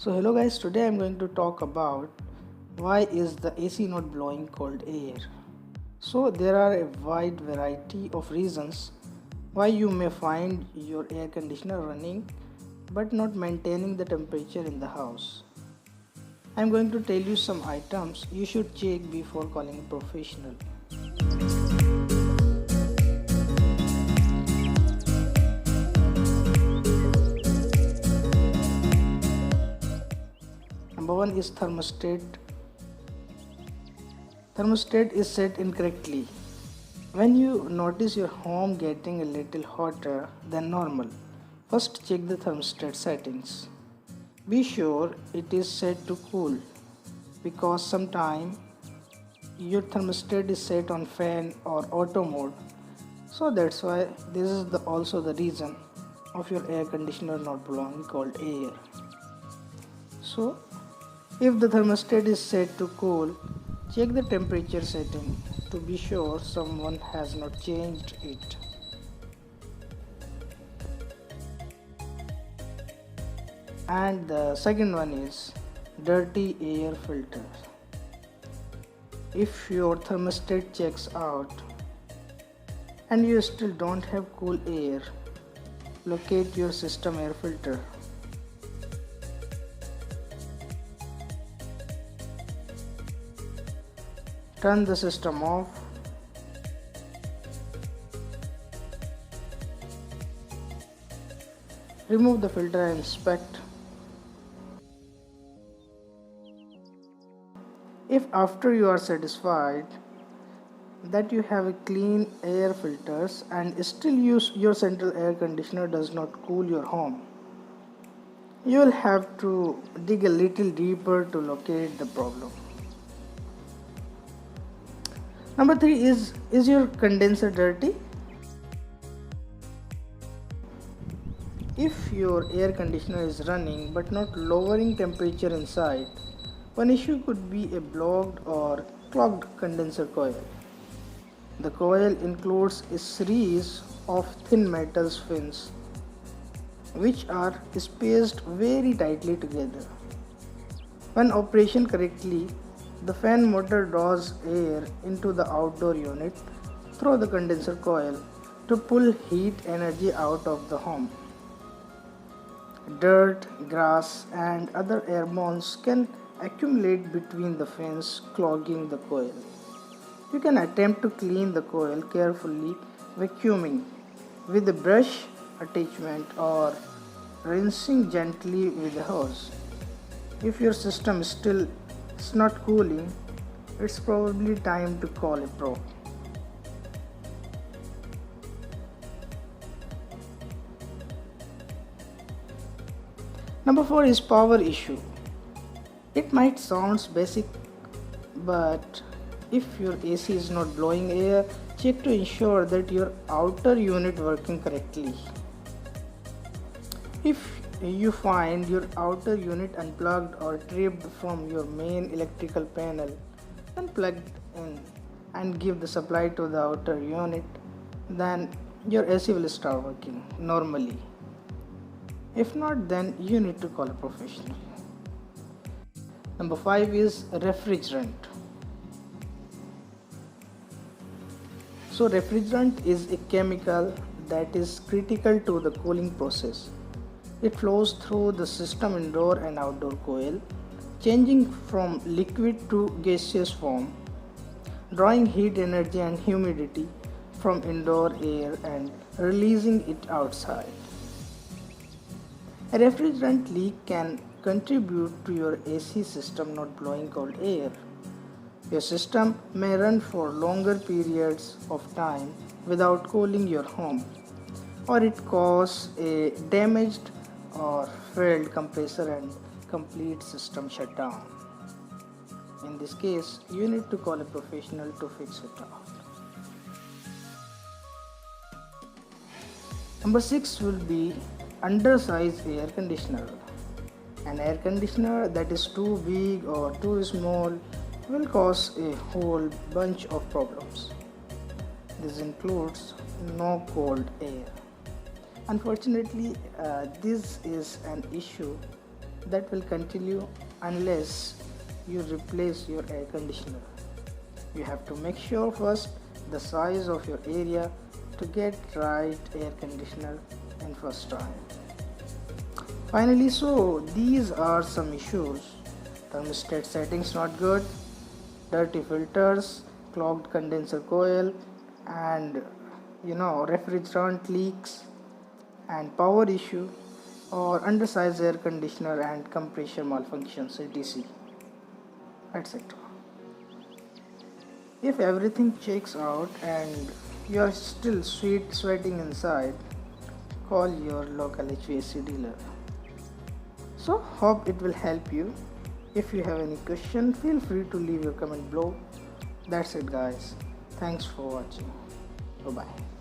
So hello guys, today I'm going to talk about why is the AC not blowing cold air. So there are a wide variety of reasons why you may find your air conditioner running but not maintaining the temperature in the house. I'm going to tell you some items you should check before calling a professional. Number one is thermostat. Thermostat is set incorrectly. When you notice your home getting a little hotter than normal, first check the thermostat settings. Be sure it is set to cool because sometimes your thermostat is set on fan or auto mode. So that's why this is also the reason of your air conditioner not blowing cold air. So if the thermostat is set to cool, check the temperature setting to be sure someone has not changed it. And the second one is dirty air filter. If your thermostat checks out and you still don't have cool air, locate your system air filter. Turn the system off. Remove the filter and inspect. If after you are satisfied that you have a clean air filters and still your central air conditioner does not cool your home, you will have to dig a little deeper to locate the problem. Number three is your condenser dirty? If your air conditioner is running but not lowering temperature inside, one issue could be a blocked or clogged condenser coil. The coil includes a series of thin metal fins which are spaced very tightly together. When operated correctly, the fan motor draws air into the outdoor unit through the condenser coil to pull heat energy out of the home. Dirt, grass, and other air moles can accumulate between the fins, clogging the coil. You can attempt to clean the coil carefully, vacuuming with a brush attachment or rinsing gently with a hose. If your system still is not cooling, it's probably time to call a pro. Number 4 is power issue. It might sound basic, but if your AC is not blowing air, check to ensure that your outer unit working correctly. If you find your outer unit unplugged or tripped from your main electrical panel, then plug it in and give the supply to the outer unit, then your AC will start working normally. If not, then you need to call a professional. Number 5 is refrigerant. So refrigerant is a chemical that is critical to the cooling process. It flows through the system indoor and outdoor coil, changing from liquid to gaseous form, drawing heat energy and humidity from indoor air and releasing it outside. A refrigerant leak can contribute to your AC system not blowing cold air. Your system may run for longer periods of time without cooling your home, or it cause a damaged or failed compressor and complete system shutdown. In this case, you need to call a professional to fix it out. Number 6 will be undersized air conditioner. An air conditioner that is too big or too small will cause a whole bunch of problems. This includes no cold air. Unfortunately, this is an issue that will continue unless you replace your air conditioner. You have to make sure first the size of your area to get right air conditioner in first time. Finally, so these are some issues: thermostat settings not good, dirty filters, clogged condenser coil, and refrigerant leaks, and power issue, or undersized air conditioner and compressor malfunctions, etc. etc. If everything checks out and you are still sweating inside, call your local HVAC dealer. So hope it will help you. If you have any question, feel free to leave your comment below. That's it guys. Thanks for watching. Bye bye.